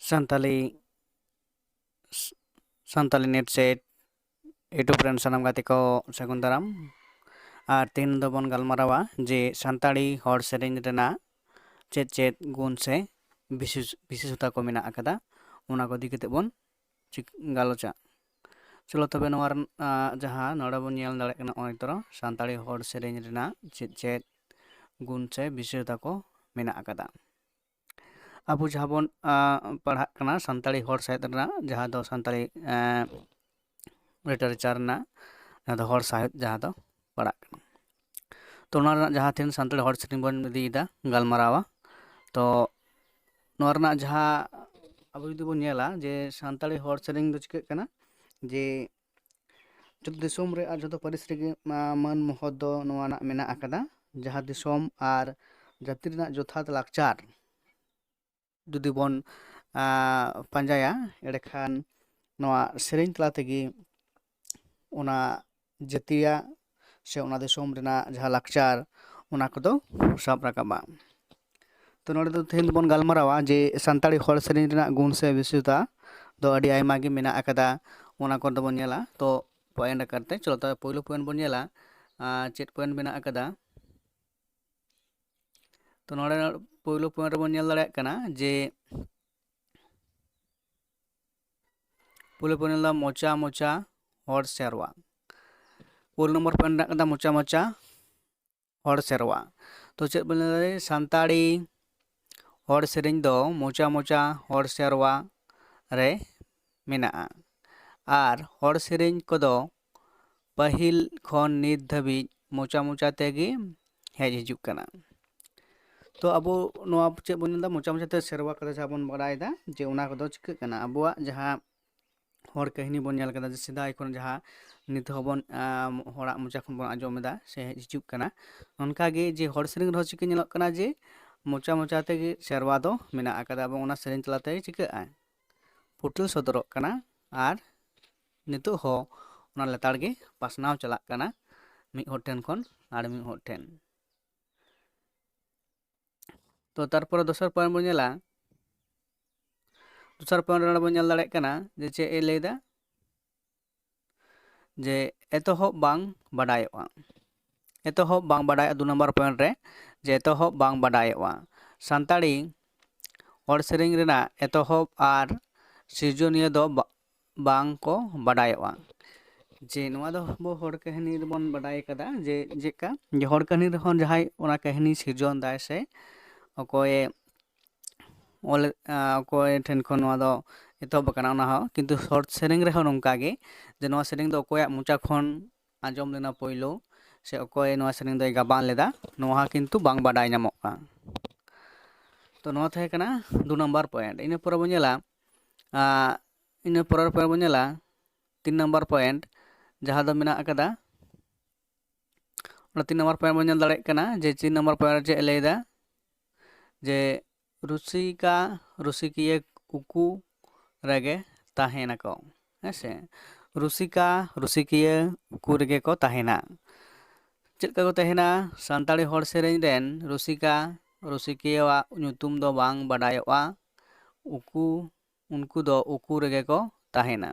ᱥᱟᱱᱛᱟᱞᱤ ᱥᱟᱱᱛᱟᱞᱤ ᱱᱮᱴ ᱥᱮᱴ यूट्यूब रन सानाम गाते को सागुन दाराम और तीन दो बन गलमारावा जे सानताड़ी हॉर सेरेंज रेना चेत चेत गुण से विशेषता को मेना आकदा उना को दिखते बन गालोचा चलो तबे नवार जहाँ नोड़ा बन येल दाड़े कना ओय तरो सानताड़ी हॉर सेरेंज रेना चेत चेत गुण से विशेषता को मेना आकदा अब जहाँ बन पढ़ा कना सानताड़ी हॉर साहित्य रेना जहाँ दो सानताड़ी लिटरेचर ना जहाँ दो हॉर साहित्य जहाँ दो पढ़ा कना तो जहाँ तीन सानताड़ी हॉर सेरेंज बन दिदा गलमारावा तो नोरना जहाँ अब जुदी बन नेला जे सानताड़ी हॉर सेरेंज दो चिकाग कना जे जो दिसोम रे आर जो परिस रेगे मन महत दो नोवाना मेना आकदा जहाँ दिसोम आर जाति रेना जोथात लाकचार जुदी बन पंजाया एडेखान नोवा सेरेंज तला तेगी उना जातिया से उना दिसोम रेना जहाँ लाकचार उना कोदो साब राकाबा तो नोडे दो तेहेन बन गलमारावा जे सानताड़ी हॉर सेरेंज रेना गुण से विशेषता दो अडी आयमा गे मेना आकदा उना को दो बन नेला तो पॉइंट करते चलो तो पहिलो पॉइंट बन नेला चेट पॉइंट मेना आकदा तो नोडे पहिलो पॉइंट बन नेल दाड़े कना जे पहिलो पॉइंट ला मोचा मोचा हॉर सेरवा पहिलो नंबर पॉइंट कदा मोचा मोचा हॉर सेरवा तो चेत बन सानताड़ी हॉर सेरेंज दो मोचा मोचा हॉर सेरवा रे मेना आर हॉर सेरेंज कोदो पहिल खन नित धाबी मोचा मोचा तेगी हेज हिजुग कना तो अबो नोआ चेत बन नेदा मोचा मोचा ते सेरवा कदा जहाँ बन बड़ायदा जे उना कोदो चिकाग कना अबुआ जहाँ हॉर कहानी बन नेल कदा जे सिदाय खन जहाँ नित हबन हॉरा मोचा खन बन आंजोमेदा से हेज हिजुग कना ओनकागे जे हॉर सेरेंज रह चिका नेलक कना जे मोचा मोचा तेगी सेरवा दो मेना आकदा एबं उना सेरेंज तलाते चिकागा फुटल सदरक कना आर नितो हो उना लेताड़ गे पासनाव चलाक कना मिद हॉर ठेन खन आर मिद हॉर ठेन तो तारपर दोसर पॉइंट बन नेला दोसर पॉइंट रे बन नेल दाड़े कना जे चे ए लेदा जे एतोहब बांग बाडायोआ एतोहब बांग बाडाय दो नंबर पॉइंट रे जे एतोहब बांग बाडायोआ सानताड़ी हॉर सेरेंज रेना एतोहब आर सिरजनिया दो बांग को बाडायोआ जे नोआ दो बो हॉर कहानी बन बाडाय कदा जे जेका जे हॉर कहानी रहोन जहाय ओना कहानी सिरजन दाय से अकोय ओल अकोय ठेन खन नोआ दो एतोहब कना ओना हो किंतु हॉर सेरेंज रहो नोंका गे जे नोआ सेरेंज दो अकोया मोचा खन आंजम लेना पहिलो से अकोय नोआ सेरेंज दो गाबान लेदा नोआ किंतु बांग बाडाय नामोगा तो नोआ थाहे कना दो नंबर पॉइंट इन पर बन नेला इन पर बन नेला 3 नंबर पॉइंट जहाँ दो मेना आकदा 3 नंबर पॉइंट बन नेल दाड़े कना जे 3 नंबर पॉइंट जे लेदा जे रुसिका रुसिकिया उकू रेगे ताहेना को हेसे रुसिका रुसिकिया उकू रेगे को ताहेना चेदका को ताहेना सानताड़ी हॉर सेरेंज रेन रुसिका रुसिकिया ᱧᱩᱛᱩᱢ दो बांग बाडायोआ उकू उनको दो उकू रेगे को ताहेना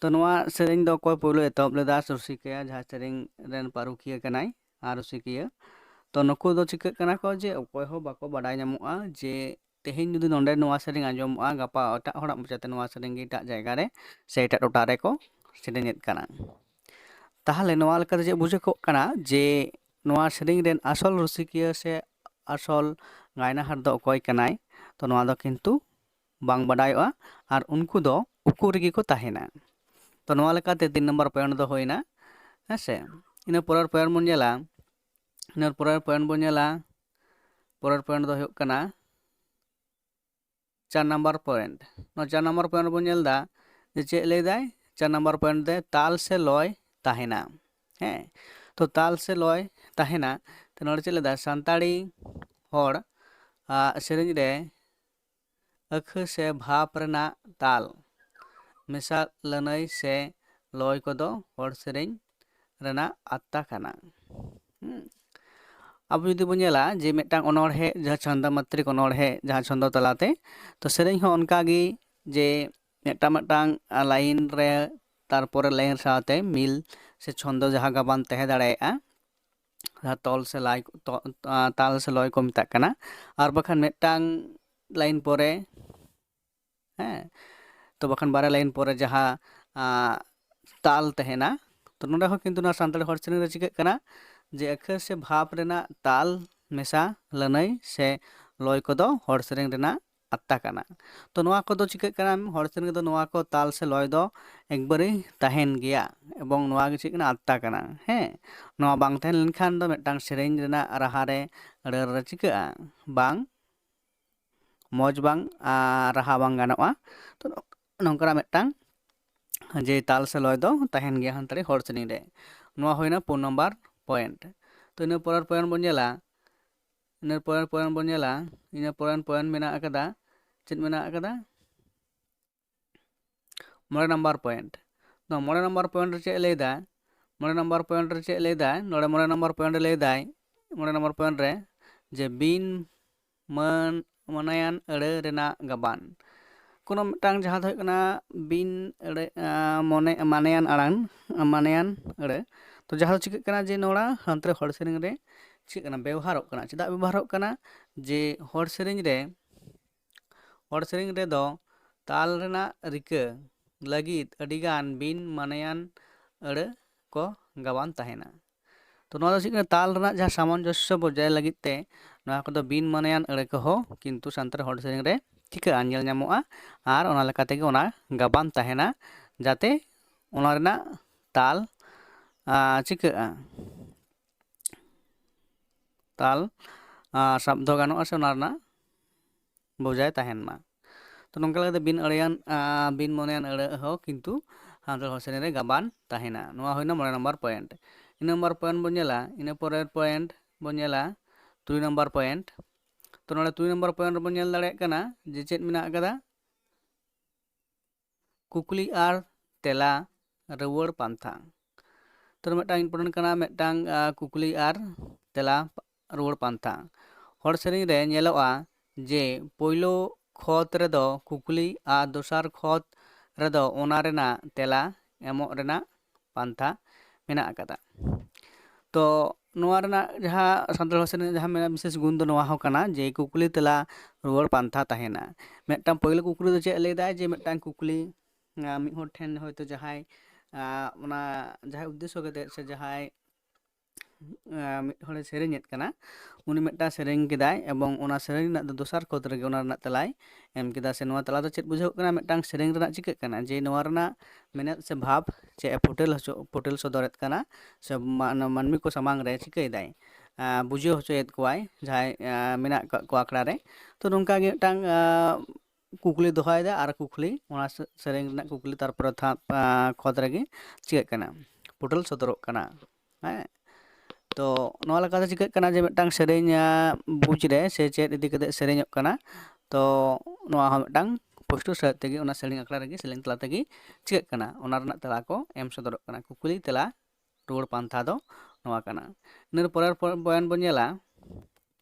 तो नोआ सेरेंज दो कोई पहिलो एतहब लेदा रुसिकिया जहाँ सेरेंज रेन पारुखिया कनाय आर रुसिकिया तो नुकु दो चिकाग कना को जे अकोय हो बाको बाडाय नामोआ जे तेहेन जुदी नोंडे नोआ सेरेंज आंजोमोआ गापा एटाग हॉराग मोचाते नोआ सेरेंज एटाग जायगा रे से एटाग टोटा रे को सेरेंजेद कना ताहले नोआ लेकाते जे बुझाकोग कना जे नोआ सेरेंज रेन आसल रुसिकिया से आसल गायनाहार दो अकोय कनाय तो नोआ दो किंतु बांग बाडायोआ आर उनको दो उकू रेगे को ताहेना तो नोआ लेकाते 3 नंबर पॉइंट दो होइना हेसे इन परेर पॉइंट बन नेला इन परेर पॉइंट बन नेला परेर पॉइंट दो हुयुग कना 4 नंबर पॉइंट नो 4 नंबर पॉइंट बन नेलदा जे चेद लेदाय 4 नंबर पॉइंट दे ताल से लय ताहेना हे तो ताल से लय ताहेना तो नोडे चेद लेदा सानताड़ी हॉर सेरेंज रे अखो से भाप रेना ताल मेसा लनय से लय को दो हॉर सेरेंज रेना आत्ता कना ᱟᱵᱚ ᱡᱩᱫᱤ ᱵᱚᱱ ᱧᱮᱞᱟ ᱡᱮ ᱢᱤᱫᱴᱟᱝ ᱚᱱᱚᱬᱦᱮ ᱡᱟᱦᱟᱸ ᱪᱷᱚᱱᱫᱚ ᱢᱟᱛᱨᱤᱠ ᱚᱱᱚᱬᱦᱮ ᱡᱟᱦᱟᱸ ᱪᱷᱚᱱᱫᱚ ᱛᱟᱞᱟᱛᱮ ᱛᱚ ᱥᱮᱨᱮᱧ ᱦᱚᱸ ᱚᱱᱠᱟᱜᱮ ᱡᱮ ᱢᱤᱫᱴᱟᱝ ᱞᱟᱭᱤᱱ ᱨᱮ ᱛᱟᱨᱯᱚᱨᱮ ᱞᱟᱭᱤᱱ ᱥᱟᱶᱛᱮ ᱢᱤᱞ ᱥᱮ ᱪᱷᱚᱱᱫᱚ ᱡᱟᱦᱟᱸ ᱜᱟᱵᱟᱱ ᱛᱟᱦᱮᱸ ᱫᱟᱲᱮᱭᱟᱜᱼᱟ, ᱡᱟᱦᱟᱸ ᱛᱚᱞ ᱥᱮ ᱞᱟᱭ ᱛᱟᱞ ᱥᱮ ᱞᱚᱭ ᱠᱚ ᱢᱮᱛᱟᱜ ᱠᱟᱱᱟ, ᱟᱨ ᱵᱟᱠᱷᱟᱱ ᱢᱤᱫᱴᱟᱝ ᱞᱟᱭᱤᱱ ᱯᱚᱨᱮ ᱛᱚ ᱵᱟᱠᱷᱟᱱ ᱵᱟᱨᱭᱟ ᱞᱟᱭᱤᱱ ᱯᱚᱨᱮ ᱡᱟᱦᱟᱸ ᱛᱟᱞ ᱛᱟᱦᱮᱱᱟ, ᱛᱚ ᱱᱚᱸᱰᱮ ᱦᱚᱸ ᱠᱤᱱᱛᱩ ᱱᱚᱣᱟ ᱥᱟᱱᱛᱟᱲᱤ ᱦᱚᱲ ᱥᱮᱨᱮᱧ ᱨᱮ ᱪᱤᱠᱟᱹᱜ ᱠᱟᱱᱟ ᱡᱮ ᱟᱠᱷᱟᱨ ᱥᱮ ᱵᱷᱟᱵᱽ ᱨᱮᱱᱟᱜ ᱛᱟᱞ ᱢᱮᱥᱟ ᱞᱟᱹᱱᱟᱹᱭ ᱥᱮ ᱞᱚᱭ ᱠᱚᱫᱚ ᱦᱚᱲ ᱥᱮᱨᱮᱧ ᱨᱮᱱᱟᱜ ᱟᱛᱛᱟ ᱠᱟᱱᱟ। ᱛᱚ ᱱᱚᱣᱟ ᱠᱚᱫᱚ ᱪᱤᱠᱟᱹᱜ ᱠᱟᱱᱟ ᱦᱚᱲ ᱥᱮᱨᱮᱧ ᱨᱮᱫᱚ ᱱᱚᱣᱟ ᱠᱚ ᱛᱟᱞ ᱥᱮ ᱞᱚᱭ ᱫᱚ ᱮᱠᱵᱟᱨᱮ ᱛᱟᱦᱮᱱ ᱜᱮᱭᱟ, ᱮᱵᱚᱝ ᱱᱚᱣᱟ ᱜᱮ ᱪᱮᱫ ᱠᱟᱱᱟ ᱟᱛᱛᱟ ᱠᱟᱱᱟ। ᱱᱚᱣᱟ ᱵᱟᱝ ᱛᱟᱦᱮᱸ ᱞᱮᱱᱠᱷᱟᱱ ᱫᱚ ᱢᱤᱫᱴᱟᱝ ᱥᱮᱨᱮᱧ ᱨᱮᱱᱟᱜ ᱨᱟᱦᱟ ᱨᱮ ᱨᱟᱹᱲ ᱨᱮ ᱪᱤᱠᱟᱹᱜᱼᱟ, ᱵᱟᱝ ᱢᱚᱡᱽ ᱵᱟᱝ ᱨᱟᱦᱟ ᱵᱟᱝ ᱜᱟᱱᱚᱜᱼᱟ। ᱛᱚ ᱱᱚᱝᱠᱟᱱᱟᱜ ᱢᱤᱫᱴᱟᱝ ᱡᱮ ᱛᱟᱞ ᱥᱮ ᱞᱚᱭ ᱫᱚ ᱛᱟᱦᱮᱱ ᱜᱮᱭᱟ ᱥᱟᱱᱛᱟᱲᱤ ᱦᱚᱲ ᱥᱮᱨᱮᱧ ᱨᱮ। ᱱᱚᱣᱟ ᱦᱩᱭᱱᱟ 4 ᱱᱟᱢᱵᱟᱨ ᱯᱚᱭᱮᱱᱴ। ᱛᱚ ᱤᱱᱟᱹ ᱯᱚᱨᱮᱨ ᱯᱚᱭᱮᱱᱴ ᱵᱚᱱ ᱧᱮᱞᱟ, ᱤᱱᱟᱹ ᱯᱚᱨᱮᱨ ᱯᱚᱭᱮᱱᱴ ᱢᱮᱱᱟᱜ ᱟᱠᱟᱫᱟ, ᱪᱮᱫ ᱢᱮᱱᱟᱜ ᱟᱠᱟᱫᱟ 5 ᱱᱟᱢᱵᱟᱨ ᱯᱚᱭᱮᱱᱴ। ᱱᱚᱣᱟ 5 ᱱᱟᱢᱵᱟᱨ ᱯᱚᱭᱮᱱᱴ ᱨᱮ ᱪᱮᱫ ᱞᱟᱹᱭᱫᱟ, 5 ᱱᱟᱢᱵᱟর ᱯᱚᱭᱮন্ট ᱨᱮ ᱪᱮᱫ ᱞᱟᱹᱭᱫᱟᱭ ᱱᱚᱰᱮ 5 ᱱᱟᱢᱵᱟর ᱯᱚᱭᱮন্ট ᱨᱮ ᱞᱟᱹᱭᱫᱟᱭ 5 ᱱᱟᱢᱵᱟর ᱯᱚᱭᱮন্ট ᱨᱮ ᱡᱮ ᱵᱤᱱ ᱢᱟᱱᱟᱭᱟᱱ ᱟᱹᱲᱟᱹ ᱨᱮᱱᱟᱜ ᱜᱟᱵᱟᱱ। ᱠᱳᱱᱳ ᱢᱤᱫᱴᱟᱝ ᱡᱟᱦᱟᱸ ᱫᱚ ᱦᱩᱭᱩᱜ ᱠᱟᱱᱟ ᱵᱤᱱ ᱢᱟᱱᱮᱭᱟᱱ ᱟᱹᱲᱟᱹ, ᱛᱚ ᱡᱟᱦᱟᱸ ᱫᱚ ᱪᱤᱠᱟᱹᱜ ᱠᱟᱱᱟ ᱡᱮ ᱱᱚᱣᱟ ᱥᱟᱱᱛᱟᱲᱤ ᱦᱚᱲ ᱥᱮᱨᱮᱧ ᱨᱮ ᱪᱮᱫ ᱠᱟᱱᱟ ᱵᱮᱵᱚᱦᱟᱨᱚᱜ ᱠᱟᱱᱟ। ᱪᱮᱫᱟᱜ ᱵᱮᱵᱚᱦᱟᱨᱚᱜ ᱠᱟᱱᱟ ᱡᱮ ᱦᱚᱲ ᱥᱮᱨᱮᱧ ᱨᱮᱫᱚ ᱛᱟᱞ ᱨᱮᱱᱟᱜ ᱨᱤᱠᱟᱹ ᱞᱟᱹᱜᱤᱫ ᱟᱹᱰᱤᱜᱟᱱ ᱵᱤᱱ ᱢᱟᱱᱮᱭᱟᱱ ᱟᱹᱲᱟᱹ ᱠᱚ ᱜᱟᱵᱟᱱ ᱛᱟᱦᱮᱱᱟ। ᱛᱚ ᱱᱚᱣᱟ ᱫᱚ ᱪᱮᱫ ᱠᱟᱱᱟ ᱛᱟᱞ ᱨᱮᱱᱟᱜ ᱡᱟᱦᱟᱸ ᱥᱟᱢᱚᱧᱡᱚᱥᱥᱚ ᱵᱚᱡᱟᱭ ᱞᱟᱹᱜᱤᱫ ᱛᱮ ᱱᱚᱣᱟ ᱠᱚᱫᱚ ᱵᱤᱱ ᱢᱟᱱᱮᱭᱟᱱ ᱟᱹᱲᱟᱹ ᱠᱚᱦᱚᱸ ᱠᱤᱱᱛᱩ ᱥᱟᱱᱛᱟᱲᱤ ᱦᱚᱲ ᱥᱮᱨᱮᱧ ᱨᱮ ᱪᱤᱠᱟᱹᱜᱼᱟ ᱧᱮᱞ ᱧᱟᱢᱚᱜᱼᱟ, ᱟᱨ ᱚᱱᱟ ᱞᱮᱠᱟ ᱛᱮᱜᱮ ᱚᱱᱟ ᱜᱟᱵᱟᱱ ᱛᱟᱦᱮᱱᱟ ᱡᱟᱛᱮ ᱚᱱᱟ ᱨᱮᱱᱟᱜ ᱛᱟᱞ ᱪᱤᱠᱟᱹᱜᱼᱟ ᱛᱟᱞ ᱥᱟᱵ ᱫᱚᱦᱚ ᱜᱟᱱᱚᱜᱼᱟ ᱥᱮ ᱚᱱᱟ ᱨᱮᱱᱟᱜ ᱵᱚᱡᱟᱭ ᱛᱟᱦᱮᱱ ᱢᱟ। ᱛᱚ ᱱᱚᱝᱠᱟ ᱞᱮᱠᱟᱛᱮ ᱵᱤᱱ ᱢᱚᱱᱮᱭᱟᱱ ᱟᱹᱲᱟᱹ ᱦᱚᱸ ᱠᱤᱱᱛু ᱥᱟᱱᱛᱟᱲ ᱦᱚᱲ ᱥᱮᱨᱮᱧ ᱨᱮ ᱜᱟᱵᱟᱱ ᱛᱟᱦᱮᱱᱟ। ᱱᱚᱣᱟ ᱦᱩᱭᱱᱟ 5 ᱱᱟᱢᱵᱟᱨ ᱯᱚᱭᱮᱱᱴ। ᱤᱱᱟᱹ ᱱᱟᱢᱵᱟᱨ ᱯᱚᱭᱮᱱᱴ ᱵᱚᱱ ᱧᱮᱞᱟ, ᱤᱱᱟᱹ ᱯᱚᱨᱮᱨ ᱯᱚᱭᱮᱱᱴ ᱵᱚᱱ ᱧᱮᱞᱟ 3 ᱱᱟᱢᱵᱟᱨ ᱯᱚᱭᱮᱱᱴ। ᱛᱚ ᱱᱚᱰᱮ 3 ᱱᱟᱢᱵᱟᱨ ᱯᱚᱭᱮᱱᱴ ᱨᱮᱵᱚᱱ ᱧᱮᱞ ᱫᱟᱲᱮᱭᱟᱜ ᱠᱟᱱᱟ ᱡᱮ ᱪᱮᱫ ᱢᱮᱱᱟᱜ ᱟᱠᱟᱫᱟ ᱠᱩᱠᱞᱤ ᱟᱨ ᱛᱮᱞᱟ ᱨᱩᱣᱟᱹᱲ ᱯᱟᱱᱛᱷᱟ। ᱛᱚ ᱢᱤᱫᱴᱟᱝ ᱤᱢᱯᱚᱨᱴᱮᱱᱴ ᱠᱟᱱᱟ ᱢᱤᱫᱴᱟᱝ ᱠᱩᱠᱞᱤ ᱟᱨ ᱛᱮᱞᱟ ᱨᱩᱣᱟᱹᱲ ᱯᱟᱱᱛᱷᱟ। ᱦᱚᱲ ᱥᱮᱨᱮᱧ ᱨᱮ ᱧᱮᱞᱚᱜᱼᱟ ᱡᱮ ᱯᱳᱭᱞᱳ ᱠᱷᱚᱛ ᱨᱮᱫᱚ ᱠᱩᱠᱞᱤ ᱟᱨ ᱫᱚᱥᱟᱨ ᱠᱷᱚᱛ ᱨᱮᱫᱚ ᱚᱱᱟ ᱨᱮᱱᱟᱜ ᱛᱮᱞᱟ ᱮᱢᱚᱜ ᱨᱮᱱᱟᱜ ᱯᱟᱱᱛᱷᱟ ᱢᱮᱱᱟᱜ ᱟᱠᱟᱫᱟ। ᱛᱚ ᱱᱚᱣᱟ ᱨᱮᱱᱟᱜ ᱡᱟᱦᱟᱸ ᱥᱟᱱᱛᱟᱲ ᱵᱷᱟᱥᱟ ᱨᱮᱱᱟᱜ ᱡᱟᱦᱟᱸ ᱢᱮᱱᱟᱜ ᱵᱤᱥᱮᱥ ᱜᱩᱱ ᱫᱚ ᱱᱚᱣᱟ ᱦᱚᱸ ᱠᱟᱱᱟ ᱡᱮ ᱠᱩᱠᱞᱤ ᱛᱮᱞᱟ ᱨᱩᱣᱟᱹᱲ ᱯᱟᱱᱛᱷᱟ ᱛᱟᱦᱮᱱᱟ। ᱢᱤᱫᱴᱟᱝ ᱯᱳᱭᱞᱳ ᱠᱩᱠᱞᱤ ᱫᱚ ᱪᱮᱫ ᱞᱟᱹᱭᱫᱟᱭ ᱡᱮ ᱢᱤᱫᱴᱟᱝ ᱠᱩᱠᱞᱤ ᱢᱤᱫ ᱦᱚᱲ ᱴᱷᱮᱱ ᱦᱚᱭᱛᱳ ᱡᱟᱦᱟᱸᱭ ᱚᱱᱟ ᱡᱟᱦᱟᱸᱭ ᱩᱫᱽᱫᱮᱥᱥᱚ ᱠᱟᱛᱮᱫ ᱥᱮ ᱡᱟᱦᱟᱸᱭ ᱢᱤᱫ ᱦᱚᱲᱮ ᱥᱮᱨᱮᱧᱮᱫ ᱠᱟᱱᱟ, ᱩᱱᱤ ᱢᱤᱫᱴᱟᱝ ᱥᱮᱨᱮᱧ ᱠᱮᱫᱟᱭ ᱮᱵᱚᱝ ᱚᱱᱟ ᱥᱮᱨᱮᱧ ᱨᱮᱱᱟᱜ ᱫᱚ ᱫᱚᱥᱟर ᱠᱷᱚᱛ ᱨᱮᱜᱮ ᱚᱱᱟ ᱨᱮᱱᱟᱜ ᱛᱮᱞᱟᱭ ᱮᱢ ᱠᱮᱫᱟ, ᱥᱮ ᱱᱚᱣᱟ ᱛᱟᱞᱟ ᱫᱚ ᱪᱮᱫ ᱵᱩᱡᱷᱟᱹᱜ ᱠᱟᱱᱟ ᱢᱤᱫᱴᱟᱝ ᱥᱮᱨᱮᱧ ᱨᱮᱱᱟᱜ ᱪᱤᱠᱟᱹᱜ ᱠᱟᱱᱟ ᱡᱮ ᱱᱚᱣᱟ ᱨᱮᱱᱟᱜ ᱢᱮᱱᱮᱫ ᱥᱮ ᱵᱷᱟᱵᱽ ᱪᱮᱫ ᱮ ᱯᱷᱩᱴᱮᱞ ᱥᱚᱫᱚᱨᱮᱫ ᱠᱟᱱᱟ ᱥᱮ ᱢᱟᱹᱱᱢᱤ ᱠᱚ ᱥᱟᱢᱟᱝ ᱨᱮ ᱪᱤᱠᱟᱹᱭᱮᱫᱟᱭ ᱵᱩᱡᱷᱟᱹᱣ ᱦᱚᱪᱚᱭᱮᱫ ᱠᱚᱣᱟᱭ ᱡᱟᱦᱟᱸᱭ ᱢᱮᱱᱟᱜ ᱠᱟᱜ ᱠᱚᱣᱟ ᱟᱠᱷᱲᱟ ᱨᱮ। ᱛᱚ ᱱᱚᱝᱠᱟ ᱜᱮ ᱢᱤᱫᱴᱟᱝ ᱠᱩᱠᱞᱤ ᱫᱚᱦᱚᱭᱮᱫᱟ ᱟᱨ ᱠᱩᱠᱞᱤ ᱚᱱᱟ ᱥᱮᱨᱮᱧ ᱨᱮᱱᱟᱜ ᱠᱩᱠᱞᱤ ᱛᱟᱨᱯᱚᱨᱮ ᱠᱷᱚᱛ ᱨᱮᱜᱮ ᱪᱤᱠᱟᱹᱜ ᱠᱟᱱᱟ ᱯᱷᱩᱴᱮᱞ ᱥᱚᱫᱚᱨᱚᱜ ᱠᱟᱱᱟ। ᱛᱚ ᱱᱚᱣᱟ ᱞᱮᱠᱟᱛᱮ ᱪᱤᱠᱟᱹᱜ ᱠᱟᱱᱟ ᱡᱮ ᱢᱤᱫᱴᱟᱝ ᱥᱮᱨᱮᱧ ᱵᱩᱡᱽ ᱨᱮ ᱥᱮ ᱪᱮᱫ ᱤᱫᱤ ᱠᱟᱛᱮᱫ ᱥᱮᱨᱮᱧᱚᱜ ᱠᱟᱱᱟ, ᱛᱚ ᱱᱚᱣᱟ ᱦᱚᱸ ᱢᱤᱫᱴᱟᱝ ᱯᱩᱥᱴᱟᱹᱣ ᱥᱟᱺᱦᱤᱡ ᱛᱮᱜᱮ ᱚᱱᱟ ᱥᱮᱨᱮᱧ ᱟᱠᱷᱲᱟ ᱨᱮᱜᱮ ᱥᱮᱨᱮᱧ ᱛᱟᱞᱟ ᱛᱮᱜᱮ ᱪᱤᱠᱟᱹᱜ ᱠᱟᱱᱟ ᱚᱱᱟ ᱨᱮᱱᱟᱜ ᱛᱮᱞᱟ ᱠᱚ ᱮᱢ ᱥᱚᱫᱚᱨᱚᱜ ᱠᱟᱱᱟ। ᱠᱩᱠᱞᱤ ᱛᱮᱞᱟ ᱨᱩᱣᱟᱹᱲ ᱯᱟᱱᱛᱷᱟ ᱫᱚ ᱱᱚᱣᱟ ᱠᱟᱱᱟ। ᱤᱱᱟᱹ ᱯᱚᱨᱮᱨ ᱯᱚᱭᱮᱱᱴ ᱵᱚᱱ ᱧᱮᱞᱟ,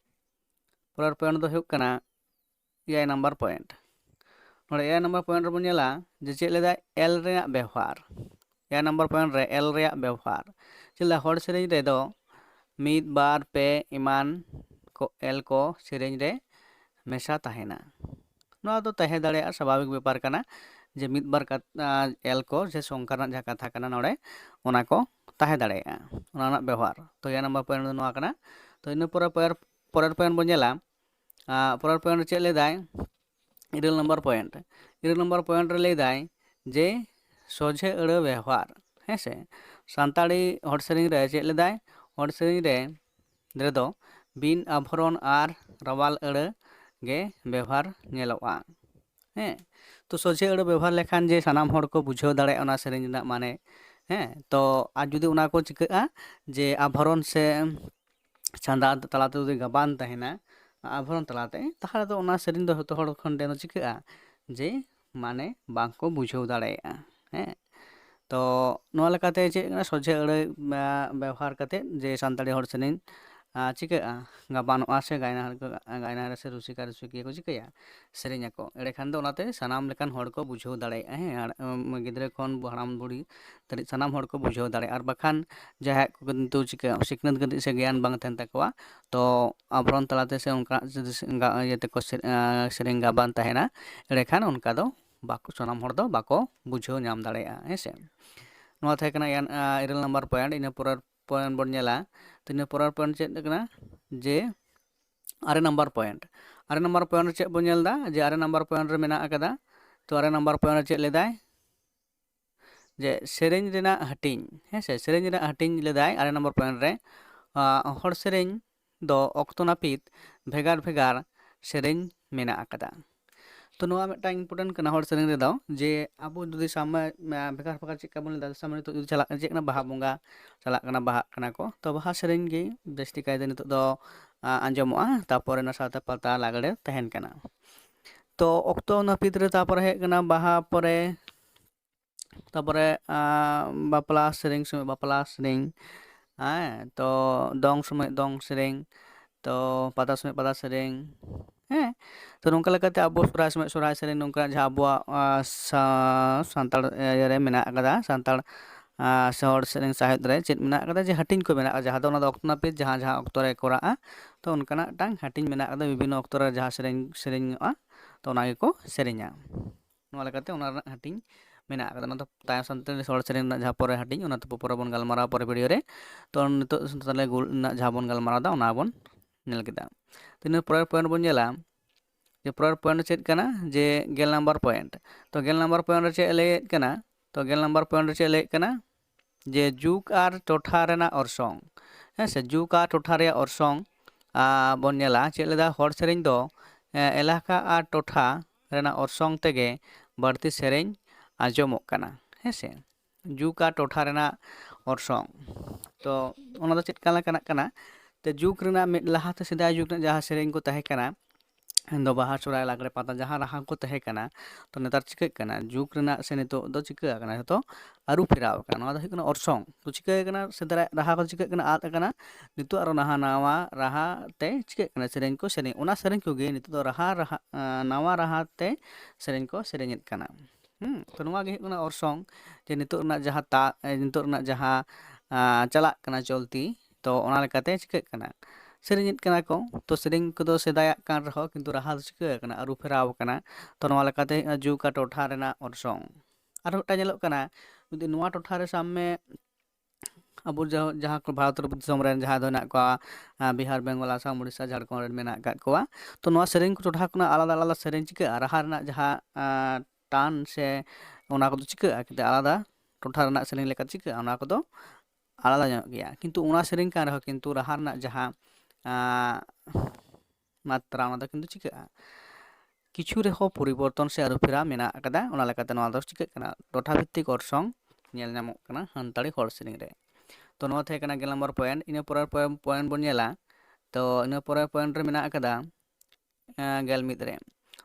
ᱯᱚᱨᱮᱨ ᱯᱚᱭᱮᱱᱴ ᱫᱚ ᱦᱩᱭᱩᱜ ᱠᱟᱱᱟ 7 ᱱᱟᱢᱵᱟᱨ ᱯᱚᱭᱮᱱᱴ। ᱱᱚᱰᱮ 7 ᱱᱟᱢᱵᱟᱨ ᱯᱚᱭᱮᱱᱴ ᱨᱮᱵᱚᱱ ᱧᱮᱞᱟ ᱡᱮ ᱪᱮᱫ ᱞᱮᱫᱟᱭ ᱮᱞ ᱨᱮᱭᱟᱜ ᱵᱮᱣᱦᱟᱨ। 7 ᱱᱟᱢᱵᱟᱨ ᱯᱚᱭᱮᱱᱴ ᱨᱮ ᱮᱞ ᱨᱮᱭᱟᱜ ᱵᱮᱣᱦᱟর ᱪᱮᱫ ᱞᱮᱠᱟ ᱦᱚᱲ ᱥᱮᱨᱮᱧ ᱨᱮᱫᱚ 1, 2, 3 ᱮᱢᱟᱱ ᱠᱚ ᱮᱞ ᱠᱚ ᱥᱮᱨᱮᱧ ᱨᱮ ᱢᱮᱥᱟ ᱛᱟᱦᱮᱱᱟ। ᱱᱚᱣᱟ ᱫᱚ ᱛᱟᱦᱮᱸ ᱫᱟᱲᱮᱭᱟᱜᱼᱟ ᱥᱟᱵᱷᱟᱵᱤᱠ ᱵᱮᱯᱟᱨ ᱠᱟᱱᱟ ᱡᱮ 1, 2 ᱮᱞ ko ᱥᱮ ᱥᱚᱝᱠᱷᱟ ᱨᱮᱱᱟᱜ ᱡᱟᱦᱟᱸ ᱠᱟᱛᱷᱟ ᱠᱟᱱᱟ ᱱᱚᱰᱮ ᱚᱱᱟ ᱠᱚ ᱛᱟᱦᱮᱸ ᱫᱟᱲᱮᱭᱟᱜᱼᱟ ᱚᱱᱟ ᱨᱮᱱᱟᱜ ᱵᱮᱣᱦᱟᱨ। ᱛᱚ 7 ᱱᱟᱢᱵᱟᱨ ᱯᱚᱭᱮᱱᱴ ᱫᱚ ᱱᱚᱣᱟ ᱠᱟᱱᱟ। ᱛᱚ ᱤᱱᱟᱹ ᱯᱚᱨᱮᱨ ᱯᱚᱭᱮᱱᱴ ᱵᱚᱱ ᱧᱮᱞᱟ, ᱯᱚᱨᱮᱨ ᱯᱚᱭᱮᱱᱴ ᱨᱮ ᱪᱮᱫ ᱞᱟᱹᱭᱫᱟᱭ 7 ᱱᱟᱢᱵᱟᱨ ᱯᱚᱭᱮᱱᱴ। 7 ᱱᱟᱢᱵᱟর ᱯᱚᱭᱮᱱᱴ ᱨᱮ ᱞᱟᱹᱭᱫᱟᱭ ᱡᱮ ᱥᱚᱡᱷᱮ ᱟᱹᱲᱟᱹ ᱵᱮᱣᱦᱟর। ᱦᱮᱸᱥᱮ ᱥᱟᱱᱛᱟᱲᱤ ᱦᱚᱲ ᱥᱮᱨᱮᱧ ᱨᱮ ᱪᱮᱫ ᱞᱮᱫᱟᱭ ᱦᱚᱲ ᱥᱮᱨᱮᱧ ᱨᱮᱫᱚ ᱵᱤᱱ ᱟᱵᱷᱚᱨᱚᱱ ᱟᱨ ᱨᱟᱣᱟᱞ ᱟᱹᱲᱟᱹ ᱜᱮ ᱵᱮᱣᱦᱟর ᱧᱮᱞᱚᱜᱼᱟ। ᱛᱚ ᱥᱚᱡᱷᱮ ᱟᱹᱲᱟᱹ ᱵᱮᱵᱚᱦᱟর ᱞᱮᱠᱷᱟᱱ ᱡᱮ ᱥᱟᱱᱟᱢ ᱦᱚᱲ ᱠᱚ ᱵᱩᱡᱷᱟᱹᱣ ᱫᱟᱲᱮᱭᱟᱜᱼᱟ ᱚᱱᱟ ᱥᱮᱨᱮᱧ ᱨᱮᱱᱟᱜ ᱢᱟᱱᱮ, ᱛᱚ ᱟᱨ ᱡᱩᱫᱤ ᱚᱱᱟ ᱠᱚ ᱪᱤᱠᱟᱹᱜᱼᱟ ᱡᱮ ᱟᱵᱷᱚᱨᱚᱱ ᱥᱮ ᱪᱷᱟᱸᱫᱟ ᱛᱟᱞᱟᱛᱮ ᱡᱩᱫᱤ ᱜᱟᱵᱟᱱ ᱛᱟᱦᱮᱱᱟ ᱟᱵᱷᱚᱨᱚᱱ ᱛᱟᱞᱟᱛᱮ, তাহলে ᱫᱚ ᱚᱱᱟ ᱥᱮᱨᱮᱧ ᱫᱚ ᱡᱚᱛᱚ ᱦᱚᱲ ᱠᱷᱚᱱ ᱫᱚ ᱪᱤᱠᱟᱹᱜᱼᱟ ᱡᱮ ᱢᱟᱱᱮ ᱵᱟᱝᱠᱚ ᱵᱩᱡᱷᱟᱹᱣ ᱫᱟᱲᱮᱭᱟᱜᱼᱟ। ᱛᱚ ᱱᱚᱣᱟ ᱞᱮᱠᱟᱛᱮ ᱪᱮᱫ ᱠᱟᱱᱟ ᱥᱚᱡᱷᱮ ᱟᱹᱲᱟᱹ ᱵᱮᱣᱦᱟর ᱠᱟᱛᱮᱫ ᱡᱮ ᱥᱟᱱᱛᱟᱲᱤ ᱦᱚᱲ ᱥᱮᱨᱮᱧ चिका गाबानोआ से गायना से रुसिका रुसिकिया को चिकाया सेरेंया को एड़े खान दो ओनाते सानाम लेकान हॉड़ को बुझाव दाड़े हैं गिद्रे खन हाड़ाम बुढ़ी तरी सानाम हॉड़ को बुझाव दाड़े और बखान जहाँ को किंतु चिका सिकनत गति से ज्ञान बांग तहन तकवा तो आभरण तलाते से उनका इयते को सेरेंग गाबान तहना एड़े खान उनका दो बाको सानाम हॉड़ दो बाको बुझाव नाम दाड़े हैं से नोआ थे कना इरल नंबर पॉइंट इन पुरा पॉइंट बन नेला तो इन पुरा पॉइंट चेक कना जे आरे नंबर पॉइंट चेक बन नेलदा जे आरे नंबर पॉइंट रे मेना अकदा तो आरे नंबर पॉइंट चेक लेदाय जे सेरेंज रेना हटिंग है से सेरेंज रेना हटिंग लेदाय आरे नंबर पॉइंट रे हर सेरेंज दो ऑक्तो नापित भेगार भेगार सेरेंज मेना अकदा तो नोआ मेटा इम्पोर्टेंट कना हर सेरेंज रे दो जे आबो जुदी सामने भेगार भेगार चेक बन लेदा सामने तो जुदी चला चेक ना बाहा बंगा चला कना बाहा कना को तो बाहा सेरेंज गे बेस्टी कायदे नितो दो आंजमोआ तापर ना साथे पाता लागड़े तहन कना तो ऑक्तो नापित रे तापर हे कना बाहा परे तापरे बापला सेरेंज समय बापला सेरेंज तो दong समय दong सेरेंज तो पाता समय पाता सेरेंज तो नौका लेकाते आबो सोराय समय सोराय सेरेंज नौका जहाँ आबोआ सान्ताड़ रे मेना अकदा सान्ताड़ शहर सेरेंज साहित्य रे चेत मेना अकदा जे हटिंग को मेना जहाँ दो ओना दो ऑक्तो नापित जहाँ जहाँ ऑक्तो रे कोराआ तो उनकाना टांग हटिंग मेना अकदा विभिन्न ऑक्तो रे जहाँ सेरेंज सेरेंजआ तो ओना गेको सेरेंजा नोआ लेकाते ओना रना हटिंग मेना अकदा ना तो तायम सान्ताड़ी शहर सेरेंज ना जहाँ परे हटिंग ओना तो परे बन गलमाराव परे वीडियो रे तो नितो ताले गुल ना जहाँ बन गलमाराव दा ओना बन नेल केदा तो इन परेर पॉइंट बन नेला जे परेर पॉइंट चेक कना जे गेल नंबर पॉइंट तो गेल नंबर पॉइंट रे चेक लेत कना तो गेल नंबर पॉइंट रे चेक लेत कना जे जुग आर टोठा रेना ऑर्सोंग है से जुग आर टोठा रे ऑर्सोंग बन नेला चेक लेदा हर सेरेंज दो एलाका आर टोठा रेना ऑर्सोंग तेगे बढ़ती सेरेंज आजमोग कना है से जुग आर टोठा रेना ऑर्सोंग तो ओना दो चेक काला कना तो जुग रेना लहाते सेदाय जुग जहाँ सेरेंज को तहे कना दो बाहा सोराय लागड़े पाता जहाँ राहा को तहे कना तो नेतार चिका कना जुग रेना से नितो दो चिका कना तो आरु फेराव कना नोआ दो हुई कना ऑर्सोंग तो चिका कना सेदाय राहा को चिका कना आद कना नितो आरो नाहा नावा राहा ते चिका कना सेरेंज को सेरेंज ओना सेरेंज को गे नितो दो राहा नावा राहा ते सेरेंज को सेरेंजेत कना तो नोआ गे हुई कना ऑर्सोंग जे नितो रना जहाँ ता नितो रना जहाँ चलाक कना चलती तो ओना लेकाते चिका कना सेरेंजेत कना को तो सेरेंज को दो सेदाय कान रहो किंतु राहा दो चिका कना आरु फेराव कना तो नोआ लेकाते जुग का टोठा रेना ऑर्सोंग आरो टा नेलोग कना जुदी नोआ टोठा रे सामने अब जहाँ को भारत दिसम रेन जहाँ दो हेनाग कोआ बिहार बेंगल आसाम उड़ीसा झारखंड रे मेना काद कोआ तो नोआ सेरेंज को टोठा कोना आलादा आलादा सेरेंज चिका राहा रेना जहाँ टान से ओना को चिका किंतु आलादा टोठा रेना सेरेंज लेका चिका ओना को दो आलादा ᱧᱚᱜ गया किंतु ओना सेरेंज कान रहो किंतु राहा रेना जहाँ मात्रा ओना दो किंतु चिका किछु रेहो परिवर्तन से आरुफेरा मेना अकदा ओना लेकाते नोआ दो चिका कना टोठा भित्तिक ऑर्सोंग नेल ᱧᱟᱢᱚᱜ ᱠᱟᱱᱟ सान्ताड़ी हर सेरेंज रे तो नोआ थे कना गेल नंबर पॉइंट इन परेर पॉइंट बन नेला तो इन परेर पॉइंट रे मेना अकदा गेल मिद रे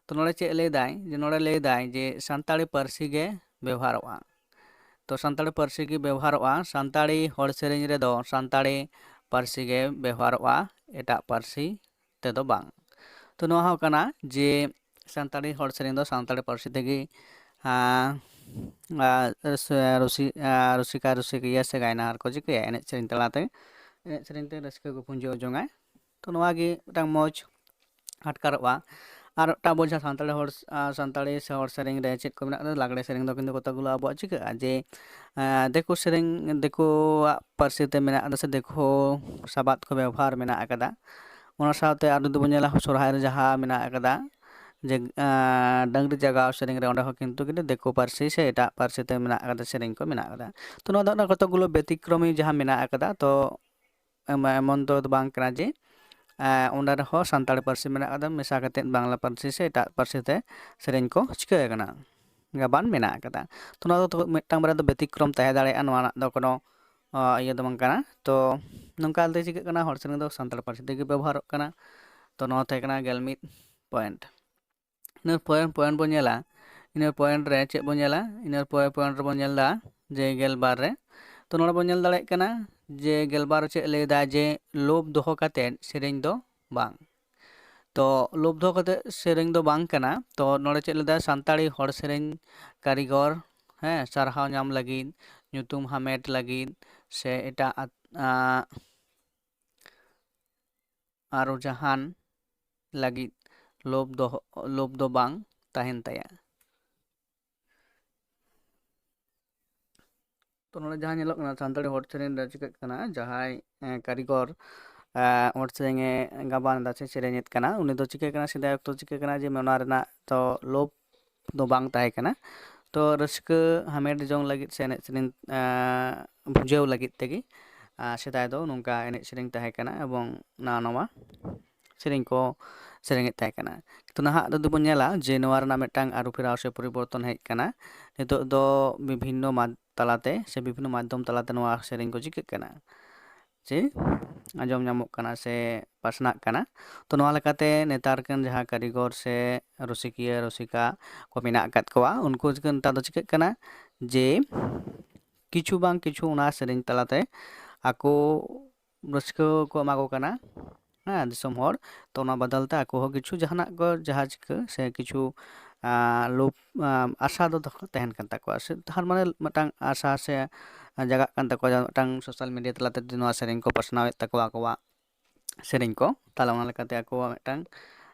तो नोडे चे लेदाय जे सान्ताड़ी पारसी गे व्यवहारवा तो सान्ताड़ी पारसी गे व्यवहारवा सान्ताड़ी हर सेरेंज रे दो सान्ताड़ी पारसी गे व्यवहारवा एटा पारसी ते दो बांग तो नोआ हो कना जे सान्ताड़ी हर सेरेंज दो सान्ताड़ी पारसी तेगे रुसिका रुसिकिया से गायना को चिकाया एने सेरेंज तलाते एने सेरेंज ते रस्का को पुंजो जोंगा तो नोआ गे मिदटांग मौज आटकारवा और टा बोझा सान्ताड़ी से हर सेरेंज रे चेक को मेना लागड़े सेरेंज दो किंतु कतगुलो आबो चिका जे देखो सेरेंज देखो पारसी ते मेना से देखो साबात को व्यवहार मेना अकदा ओना साथे आरो दो बनेला सोरहाय रे जहाँ मेना अकदा जे डंगरी जगह सेरेंज रे ओंडे हो किंतु देखो पारसी से एटा पारसी ते मेना अकदा सेरेंज को मेना अकदा तो नोआ दो कतगुलो व्यतिक्रमी जहाँ मेना अकदा तो एमन दो बांग कना जे ओंडे रहो सान्ताड़ी पारसी मेना अकदा मेसा कते बांग्ला पारसी से एटा पारसी ते सेरेंज को चिका कना गाबान मेना अकदा तो नोआ दो मिदटांग बारे दो व्यतिक्रम तहे दाड़ेया नोआ दो कोनो इया दो बांग कना तो नोंका दे चिका कना हर सेरेंज दो सान्ताड़ी पारसी तेगे व्यवहारक कना तो नोआ थे कना गेल मिद पॉइंट इन पॉइंट बन नेला इन पॉइंट रे चे बन नेला इन पॉइंट रे बन नेलदा जे गेल बार रे तो नोडे बन नेल दाड़ेयाग कना जे गेलबार चेक लेदा जे लोभ दोहो कातेद सेरेंग दो बांग तो लोभ दोहो कातेद सेरेंग दो बांग कना तो नोड़े चेक लेदा सान्ताड़ी हर सेरेंग कारीगर ᱦᱮᱸ ᱥᱟᱨᱦᱟᱣ ᱧᱟᱢ ᱞᱟᱹᱜᱤᱫ ᱧᱩᱛᱩᱢ ᱦᱟᱢᱮᱴ ᱞᱟᱹᱜᱤᱫ ᱥᱮ ᱮᱴᱟᱜ ᱟᱨᱚ ᱡᱟᱦᱟᱱ ᱞᱟᱹᱜᱤᱫ ᱞᱳᱵᱷ ᱫᱚ ᱵᱟᱝ ᱛᱟᱦᱮᱱ ᱛᱟᱭᱟ ᱛᱚ ᱱᱚᱰᱮ ᱡᱟᱦᱟᱸ ᱧᱮᱞᱚᱜ ᱠᱟᱱᱟ ᱥᱟᱱᱛᱟᱲᱤ ᱦᱚᱲ ᱥᱮᱨᱮᱧ ᱨᱮ ᱪᱤᱠᱟᱹᱜ ᱠᱟᱱᱟ ᱡᱟᱦᱟᱸᱭ ᱠᱟᱹᱨᱤᱜᱚᱨ ᱦᱚᱲ ᱥᱮᱨᱮᱧᱮ ᱜᱟᱵᱟᱱ ᱮᱫᱟ ᱥᱮ ᱥᱮᱨᱮᱧᱮᱫ ᱠᱟᱱᱟ ᱩᱱᱤ ᱫᱚ ᱪᱤᱠᱟᱹᱜ ᱠᱟᱱᱟ ᱥᱮᱫᱟᱭ ᱚᱠᱛᱚ ᱪᱤᱠᱟᱹᱜ ᱠᱟᱱᱟ ᱡᱮ ᱚᱱᱟ ᱨᱮᱱᱟᱜ ᱛᱚ ᱞᱳᱵᱷ ᱫᱚ ᱵᱟᱝ ᱛᱟᱦᱮᱸ ᱠᱟᱱᱟ ᱛᱚ ᱨᱟᱹᱥᱠᱟᱹ ᱦᱟᱢᱮᱴ ᱡᱚᱝ ᱞᱟᱹᱜᱤᱫ ᱥᱮ ᱮᱱᱮᱡ ᱥᱮᱨᱮᱧ ᱵᱩᱡᱷᱟᱹᱣ ᱞᱟᱹᱜᱤᱫ ᱛᱮᱜᱮ ᱥᱮᱫᱟᱭ ᱫᱚ ᱱᱚᱝᱠᱟ ᱮᱱᱮᱡ ᱥᱮᱨᱮᱧ ᱛᱟᱦᱮᱸ ᱠᱟᱱᱟ ᱮᱵᱚᱝ ᱱᱟᱣᱟ ᱱᱟᱣᱟ ᱥᱮᱨᱮᱧ ᱠᱚ ᱥᱮᱨᱮᱧᱮᱫ ᱛᱟᱦᱮᱸ ᱠᱟᱱᱟ ᱛᱚ ᱱᱟᱦᱟᱜ ᱫᱚ ᱵᱚᱱ ᱧᱮᱞᱟ ᱡᱮ ᱱᱚᱣᱟ ᱨᱮᱱᱟᱜ ᱢᱤᱫᱴᱟᱝ ᱟᱹᱨᱩ ᱯᱷᱮᱨᱟᱣ ᱥᱮ ᱯᱚᱨᱤᱵᱚᱨᱛᱚᱱ ᱦᱮᱡ ᱠᱟᱱᱟ ᱱᱤᱛᱚᱜ ᱫᱚ ᱵᱤᱵᱷᱤᱱᱱᱚ ᱛᱟᱞᱟᱛᱮ ᱥᱮ ᱵᱤᱵᱷᱤᱱᱱᱚ ᱢᱟᱫᱽᱫᱷᱚᱢ ᱛᱟᱞᱟᱛᱮ ᱱᱚᱣᱟ ᱥᱮᱨᱮᱧ ᱠᱚ ᱪᱤᱠᱟᱹᱜ ᱠᱟᱱᱟ ᱡᱮ ᱟᱸᱡᱚᱢ ᱧᱟᱢᱚᱜ ᱠᱟᱱᱟ ᱥᱮ ᱯᱟᱥᱱᱟᱜ ᱠᱟᱱᱟ ᱛᱚ ᱱᱚᱣᱟ ᱞᱮᱠᱟᱛᱮ ᱱᱮᱛᱟᱨ ᱠᱟᱱ ᱡᱟᱦᱟᱸ ᱠᱟᱹᱨᱤᱜᱚᱨ ᱥᱮ ᱨᱩᱥᱤᱠᱤᱭᱟᱹ ᱨᱩᱥᱤᱠᱟ ᱠᱚ ᱢᱮᱱᱟᱜ ᱟᱠᱟᱫ ᱠᱚᱣᱟ ᱩᱱᱠᱩ ᱱᱮᱛᱟᱨ ᱫᱚ ᱪᱤᱠᱟᱹᱜ ᱠᱟᱱᱟ ᱡᱮ ᱠᱤᱪᱷᱩ ᱵᱟᱝ ᱠᱤᱪᱷᱩ ᱚᱱᱟ ᱥᱮᱨᱮᱧ ᱛᱟᱞᱟᱛᱮ ᱟᱠᱚ ᱨᱟᱹᱥᱠᱟᱹ ᱠᱚ ᱮᱢᱟ ᱠᱚ ᱠᱟᱱᱟ ᱦᱮᱸ ᱫᱤᱥᱚᱢ ᱦᱚᱲ ᱛᱚ ᱚᱱᱟ ᱵᱚᱫᱚᱞ ᱛᱮ ᱟᱠᱚ ᱦᱚᱸ ᱠᱤᱪᱷᱩ ᱡᱟᱦᱟᱱᱟᱜ ᱠᱚ ᱡᱟᱦᱟᱸ ᱪᱤᱠᱟᱹ ᱥᱮ ᱠᱤᱪᱷᱩ ᱞᱳᱵᱷ ᱟᱥᱟ ᱫᱚ ᱛᱟᱦᱮᱱ ᱠᱟᱱ ᱛᱟᱠᱚᱣᱟ ᱥᱮ ᱛᱟᱨ ᱢᱟᱱᱮ ᱢᱤᱫᱴᱟᱝ ᱟᱥᱟ ᱥᱮ ᱡᱟᱜᱟᱜ ᱠᱟᱱ ᱛᱟᱠᱚᱣᱟ ᱢᱤᱫᱴᱟᱝ ᱥᱳᱥᱟᱞ ᱢᱤᱰᱤᱭᱟ ᱛᱟᱞᱟᱛᱮ ᱱᱚᱣᱟ ᱥᱮᱨᱮᱧ ᱠᱚ ᱯᱟᱥᱱᱟᱣᱮᱫ ᱛᱟᱠᱚᱣᱟ ᱟᱠᱚᱣᱟᱜ ᱥᱮᱨᱮᱧ ko ᱛᱟᱦᱚᱞᱮ ᱚᱱᱟ ᱞᱮᱠᱟᱛᱮ ᱟᱠᱚᱣᱟᱜ ᱢᱤᱫᱴᱟᱝ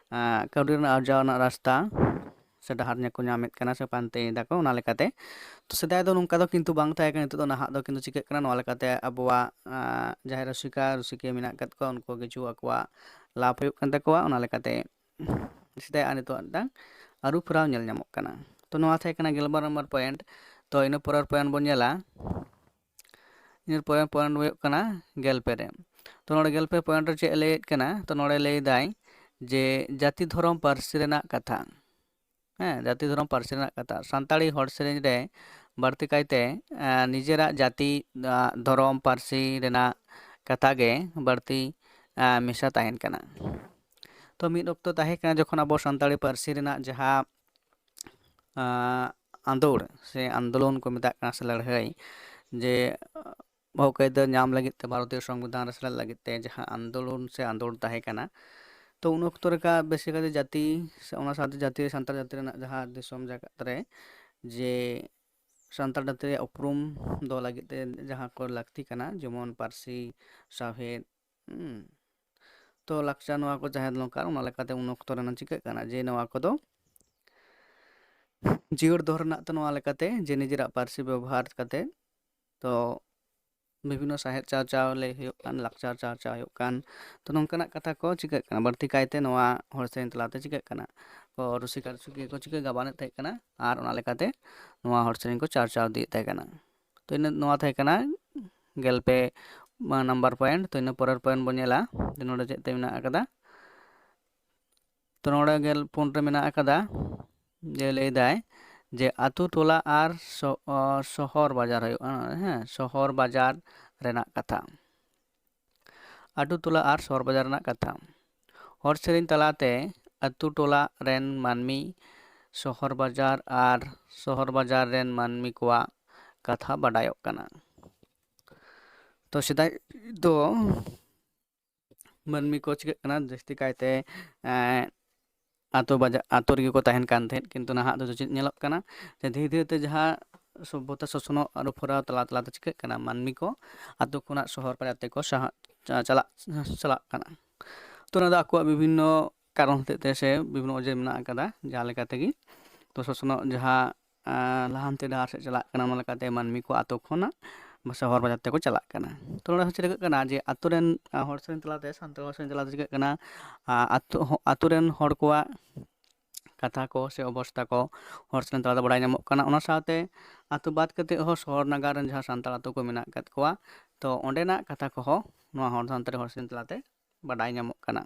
ᱠᱟᱹᱣᱰᱤ ᱨᱮᱱᱟᱜ ᱟᱨᱡᱟᱣ ᱨᱮᱱᱟᱜ ᱨᱟᱥᱛᱟ ᱥᱮ ᱰᱟᱦᱟᱨ ᱠᱚ ᱧᱟᱢᱮᱫ ᱠᱟᱱᱟ ᱥᱮ ᱯᱟᱱᱛᱮᱭ ᱫᱟᱠᱚ ᱚᱱᱟ ᱞᱮᱠᱟᱛᱮ ᱛᱚ ᱥᱮᱫᱟᱭ ᱫᱚ ᱱᱚᱝᱠᱟ ᱫᱚ ᱠᱤᱱᱛᱩ ᱵᱟᱝ ᱛᱟᱦᱮᱸ ᱠᱟᱱᱟ ᱱᱤᱛᱚᱜ ᱫᱚ ᱱᱟᱦᱟᱜ ᱫᱚ ᱠᱤᱱᱛᱩ ᱪᱤᱠᱟᱹᱜ ᱠᱟᱱᱟ ᱱᱚᱣᱟ ᱞᱮᱠᱟᱛᱮ ᱟᱵᱚᱣᱟᱜ ᱡᱟᱦᱟᱸᱭ ᱨᱩᱥᱤᱠᱟ ᱨᱩᱥᱤᱠᱤᱭᱟᱹ ᱢᱮᱱᱟᱜ ᱟᱠᱟᱫ ᱠᱚᱣᱟ ᱩᱱᱠᱩ ᱠᱤᱪᱷᱩ ᱟᱠᱚᱣᱟᱜ ᱞᱟᱵᱷ ᱦᱩᱭᱩᱜ ᱠᱟᱱ ᱛᱟᱠᱚᱣᱟ ᱚᱱᱟ ᱞᱮᱠᱟᱛᱮ ᱥᱮᱫᱟᱭ ᱟᱨ ᱱᱤᱛᱚᱜ ᱢᱤᱫᱴᱟᱝ ᱟᱹᱨᱩ ᱯᱷᱮᱨᱟᱣ ᱧᱮᱞ ᱧᱟᱢᱚᱜ ᱠᱟᱱᱟ ᱛᱚ ᱱᱚᱣᱟ ᱛᱟᱦᱮᱸ ᱠᱟᱱᱟ 12 ᱱᱚᱢᱵᱚᱨ ᱯᱚᱭᱮᱱᱴ ᱛᱚ ᱤᱱᱟᱹ ᱯᱚᱨᱮᱨ ᱯᱚᱭᱮᱱᱴ ᱵᱚᱱ ᱧᱮᱞᱟ ᱤᱱᱟᱹ ᱯᱚᱨᱮᱨ ᱯᱚᱭᱮᱱᱴ ᱦᱩᱭᱩᱜ ᱠᱟᱱᱟ 12 ᱨᱮ ᱛᱚ ᱱᱚᱰᱮ 12 ᱯᱚᱭᱮᱱᱴ ᱨᱮ ᱪᱮᱫ ᱮ ᱞᱟᱹᱭᱮᱫ ᱠᱟᱱᱟ ᱛᱚ ᱱᱚᱰᱮ ᱞᱟᱹᱭᱫᱟᱭ ᱡᱮ ᱡᱟᱹᱛᱤ ᱫᱷᱚᱨᱚᱢ ᱯᱟᱹᱨᱥᱤ ᱨᱮᱱᱟᱜ ᱠᱟᱛᱷᱟ ᱦᱮᱸ ᱡᱟᱹᱛᱤ ᱫᱷᱚᱨᱚᱢ ᱯᱟᱹᱨᱥᱤ ᱨᱮᱱᱟᱜ ᱠᱟᱛᱷᱟ ᱥᱟᱱᱛᱟᱲᱤ ᱦᱚᱲ ᱥᱮᱨᱮᱧ ᱨᱮ ᱵᱟᱹᱲᱛᱤ ᱠᱟᱭᱛᱮ ᱱᱤᱡᱮᱨᱟᱜ ᱡᱟᱹᱛᱤ ᱫᱷᱚᱨᱚᱢ ᱯᱟᱹᱨᱥᱤ ᱨᱮᱱᱟᱜ ᱠᱟᱛᱷᱟ ᱜᱮ ᱵᱟᱹᱲᱛᱤ ᱢᱮᱥᱟ ᱛᱟᱦᱮᱱ ᱠᱟᱱᱟ ᱛᱚ ᱢᱤᱫ ᱚᱠᱛᱚ ᱛᱟᱦᱮᱸ ᱠᱟᱱᱟ ᱡᱚᱠᱷᱚᱱ ᱟᱵᱚ ᱥᱟᱱᱛᱟᱲᱤ ᱯᱟᱹᱨᱥᱤ ᱨᱮᱱᱟᱜ ᱡᱟᱦᱟᱸ ᱟᱸᱫᱳᱲ ᱥᱮ ᱟᱱᱫᱳᱞᱚᱱ ᱠᱚ ᱢᱮᱛᱟᱜ ᱠᱟᱱᱟ ᱥᱮ ᱞᱟᱹᱲᱦᱟᱹᱭ ᱡᱮ ᱦᱚᱠ ᱟᱹᱭᱫᱟᱹᱨ ᱧᱟᱢ ᱞᱟᱹᱜᱤᱫ ᱛᱮ ᱵᱷᱟᱨᱚᱛᱤᱭᱚ ᱥᱚᱝᱵᱤᱫᱷᱟᱱ ᱨᱮ ᱥᱮᱞᱮᱫ ᱞᱟᱹᱜᱤᱫ ᱛᱮ ᱡᱟᱦᱟᱸ ᱟᱱᱫᱳᱞᱚᱱ ᱥᱮ ᱟᱸᱫᱳᱲ ᱛᱟᱦᱮᱸ ᱠᱟᱱᱟ ᱛᱚ ᱩᱱ ᱚᱠᱛᱚ ᱨᱮ ᱵᱮᱥᱤ ᱠᱟᱭᱛᱮ ᱡᱟᱹᱛᱤ ᱥᱮ ᱚᱱᱟ ᱥᱟᱶᱛᱮ ᱡᱟᱹᱛᱤ ᱥᱟᱱᱛᱟᱲ ᱡᱟᱹᱛᱤ ᱨᱮᱱᱟᱜ ᱡᱟᱦᱟᱸ ᱫᱤᱥᱚᱢ ᱡᱟᱠᱟᱛ ᱨᱮ ᱡᱮ ᱥᱟᱱᱛᱟᱲ ᱡᱟᱹᱛᱤ ᱨᱮᱭᱟᱜ ᱩᱯᱨᱩᱢ ᱫᱚᱦᱚ ᱞᱟᱹᱜᱤᱫ ᱛᱮ ᱡᱟᱦᱟᱸ ᱠᱚ ᱞᱟᱹᱠᱛᱤ ᱠᱟᱱᱟ ᱡᱮᱢᱚᱱ ᱯᱟᱹᱨᱥᱤ ᱥᱟᱶᱦᱮᱫ ᱛᱚ ᱞᱟᱠᱪᱟᱨ ᱱᱚᱣᱟ ᱠᱚ ᱛᱟᱦᱮᱸ ᱫᱚᱨᱠᱟᱨ ᱚᱱᱟ ᱞᱮᱠᱟᱛᱮ ᱩᱱ ᱚᱠᱛᱚ ᱨᱮᱱᱟᱜ ᱪᱤᱠᱟᱹᱜ ᱠᱟᱱᱟ ᱡᱮ ᱱᱚᱣᱟ ᱠᱚᱫᱚ ᱡᱤᱭᱟᱹᱲ ᱫᱚᱦᱚ ᱨᱮᱱᱟᱜ ᱛᱚ ᱱᱚᱣᱟ ᱞᱮᱠᱟᱛᱮ ᱡᱮ ᱱᱤᱡᱮᱨᱟᱜ ᱯᱟᱹᱨᱥᱤ ᱵᱮᱵᱚᱦᱟᱨ ᱠᱟᱛᱮ ᱛᱚ ᱵᱤᱵᱷᱤᱱᱱᱚ ᱥᱟᱶᱦᱮᱫ ᱪᱟᱨᱪᱟᱣ ᱞᱟᱹᱭ ᱦᱩᱭᱩᱜ ᱠᱟᱱ ᱞᱟᱠᱪᱟᱨ ᱪᱟᱨᱪᱟᱣ ᱦᱩᱭᱩᱜ ᱠᱟᱱ ᱛᱚ ᱱᱚᱝᱠᱟᱱᱟᱜ ᱠᱟᱛᱷᱟ ko ᱪᱤᱠᱟᱹᱜ ᱠᱟᱱᱟ ᱵᱟᱹᱲᱛᱤ ᱠᱟᱭᱛᱮ ᱱᱚᱣᱟ ᱦᱚᱲ ᱥᱮᱨᱮᱧ ᱛᱟᱞᱟᱛᱮ ᱪᱤᱠᱟᱹᱜ ᱠᱟᱱᱟ ᱠᱚ ᱨᱩᱥᱤᱠᱟ ᱨᱩᱥᱤᱠᱤᱭᱟᱹ ko ᱪᱤᱠᱟᱹ ᱜᱟᱵᱟᱱᱮᱫ ᱛᱟᱦᱮᱸ ᱠᱟᱱᱟ ᱟᱨ ᱚᱱᱟ ᱞᱮᱠᱟᱛᱮ ᱱᱚᱣᱟ ᱦᱚᱲ ᱥᱮᱨᱮᱧ ko ᱪᱟᱨᱪᱟᱣ ᱤᱫᱤᱭᱮᱫ ᱛᱟᱦᱮᱸ ᱠᱟᱱᱟ ᱛᱚ ᱱᱚᱣᱟ ᱛᱟᱦᱮᱸ ᱠᱟᱱᱟ 12 ᱱᱟᱢᱵᱟᱨ ᱯᱚᱭᱮᱱᱴ ᱛᱚ ᱤᱱᱟᱹ ᱯᱚᱨᱮᱨ ᱯᱚᱭᱮᱱᱴ ᱵᱚᱱ ᱧᱮᱞᱟ ᱱᱚᱰᱮ ᱪᱮᱫ ᱛᱮ ᱢᱮᱱᱟᱜ ᱟᱠᱟᱫᱟ ᱛᱚ ᱱᱚᱰᱮ 14 ᱨᱮ ᱢᱮᱱᱟᱜ ᱟᱠᱟᱫᱟ ᱡᱮ ᱞᱟᱹᱭᱫᱟᱭ ᱡᱮ ᱟᱛᱳ ᱴᱚᱞᱟ ᱟᱨ ᱥᱚᱦᱚᱨ ᱵᱟᱡᱟᱨ ᱦᱩᱭᱩᱜᱼᱟ ᱦᱮᱸ ᱥᱚᱦᱚᱨ ᱵᱟᱡᱟᱨ ᱨᱮᱱᱟᱜ ᱠᱟᱛᱷᱟ ᱟᱛᱳ ᱴᱚᱞᱟ ᱟᱨ ᱥᱚᱦᱚᱨ ᱵᱟᱡᱟর ᱨᱮᱱᱟᱜ ᱠᱟᱛᱷᱟ ᱦᱚᱲ ᱥᱮᱨᱮᱧ ᱛᱟᱞᱟᱛᱮ ᱟᱛᱳ ᱴᱚᱞᱟ ᱨᱮᱱ ᱢᱟᱹᱱᱢᱤ ᱥᱚᱦᱚᱨ ᱵᱟᱡᱟᱨ ᱟᱨ ᱥᱚᱦᱚᱨ ᱵᱟᱡᱟর ᱨᱮᱱ ᱢᱟᱹᱱᱢᱤ ᱠᱚᱣᱟᱜ ᱠᱟᱛᱷᱟ ᱵᱟᱰᱟᱭᱚᱜ ᱠᱟᱱᱟ ᱛᱚ ᱥᱮᱫᱟᱭ ᱫᱚ ᱢᱟᱹᱱᱢᱤ ᱠᱚ ᱪᱤᱠᱟᱹᱜ ᱠᱟᱱᱟ ᱡᱟᱹᱥᱛᱤ ᱠᱟᱭᱛᱮ ᱟᱛᱳ ᱨᱮᱜᱮ ᱠᱚ ᱛᱟᱦᱮᱱ ᱠᱟᱱ ᱛᱟᱦᱮᱸᱫ ᱠᱤᱱᱛᱩ ᱱᱟᱦᱟᱜ ᱫᱚ ᱪᱮᱫ ᱧᱮᱞᱚᱜ ᱠᱟᱱᱟ ᱡᱮ ᱫᱷᱤᱨᱮ ᱫᱷᱤᱨᱮ ᱛᱮ ᱡᱟᱦᱟᱸ ᱥᱚᱵᱽᱵᱷᱚᱛᱟ ᱥᱚᱥᱱᱚᱜ ᱟᱹᱨᱩ ᱯᱷᱮᱨᱟᱣ ᱛᱟᱞᱟ ᱛᱟᱞᱟᱛᱮ ᱪᱤᱠᱟᱹᱜ ᱠᱟᱱᱟ ᱢᱟᱹᱱᱢᱤ ko ᱟᱛᱳ ᱠᱷᱚᱱᱟᱜ ᱥᱚᱦᱚᱨ ᱵᱟᱡᱟᱨ ᱛᱮᱠᱚ ᱪᱟᱞᱟᱜ ᱠᱟᱱᱟ ᱛᱚ ᱚᱱᱟ ᱫᱚ ᱟᱠᱚᱣᱟᱜ ᱵᱤᱵᱷᱤᱱᱱᱚ ᱠᱟᱨᱚᱱ ᱦᱚᱛᱮᱡ ᱛᱮ ᱥᱮ ᱵᱤᱵᱷᱤᱱᱱᱚ ᱚᱡᱮ ᱢᱮᱱᱟᱜ ᱟᱠᱟᱫᱟ ᱡᱟᱦᱟᱸ ᱞᱮᱠᱟ ᱛᱮᱜᱮ ᱛᱚ ᱥᱚᱥᱱᱚᱜ ᱡᱟᱦᱟᱸ ᱞᱟᱦᱟᱱᱛᱤ ᱰᱟᱦᱟᱨ ᱥᱮᱫ ᱪᱟᱞᱟᱜ ᱠᱟᱱᱟ ᱚᱱᱟ ᱞᱮᱠᱟᱛᱮ ᱢᱟᱹᱱᱢᱤ ko ᱟᱛᱳ ᱠᱷᱚᱱᱟᱜ ᱥᱚᱦᱚᱨ ᱵᱟᱡᱟᱨ ᱛᱮᱠᱚ ᱪᱟᱞᱟᱜ ᱠᱟᱱᱟ ᱛᱚ ᱱᱚᱰᱮ ᱦᱚᱸ ᱪᱤᱠᱟᱹᱜ ᱠᱟᱱᱟ ᱡᱮ ᱟᱛᱳ ᱨᱮᱱ ᱦᱚᱲ ᱥᱮᱨᱮᱧ ᱛᱟᱞᱟᱛᱮ ᱥᱟᱱᱛᱟᱲ ᱦᱚᱲ ᱥᱮᱨᱮᱧ ᱛᱟᱞᱟᱛᱮ ᱪᱤᱠᱟᱹᱜ ᱠᱟᱱᱟ ᱟᱛᱳ ᱨᱮᱱ ᱦᱚᱲ ᱠᱚᱣᱟᱜ ᱠᱟᱛᱷᱟ ko ᱥᱮ ᱚᱵᱚᱥᱛᱟ ko ᱦᱚᱲ ᱥᱮᱨᱮᱧ ᱛᱟᱞᱟᱛᱮ ᱵᱟᱲᱟᱭ ᱧᱟᱢᱚᱜ ᱠᱟᱱᱟ ᱚᱱᱟ ᱥᱟᱶᱛᱮ ᱟᱛᱳ ᱵᱟᱫ ᱠᱟᱛᱮᱫ ᱦᱚᱸ ᱥᱚᱦᱚᱨ ᱱᱟᱜᱟᱨ ᱨᱮᱱ ᱡᱟᱦᱟᱸ ᱥᱟᱱᱛᱟᱲ ᱟᱛᱳ ko ᱢᱮᱱᱟᱜ ᱟᱠᱟᱫ ᱠᱚᱣᱟ ᱛᱚ ᱚᱸᱰᱮᱱᱟᱜ ᱠᱟᱛᱷᱟ ᱠᱚᱦᱚᱸ ᱱᱚᱣᱟ ᱥᱟᱱᱛᱟᱲᱤ ᱦᱚᱲ ᱥᱮᱨᱮᱧ ᱛᱟᱞᱟᱛᱮ ᱵᱟᱰᱟᱭ ᱧᱟᱢᱚᱜ ᱠᱟᱱᱟ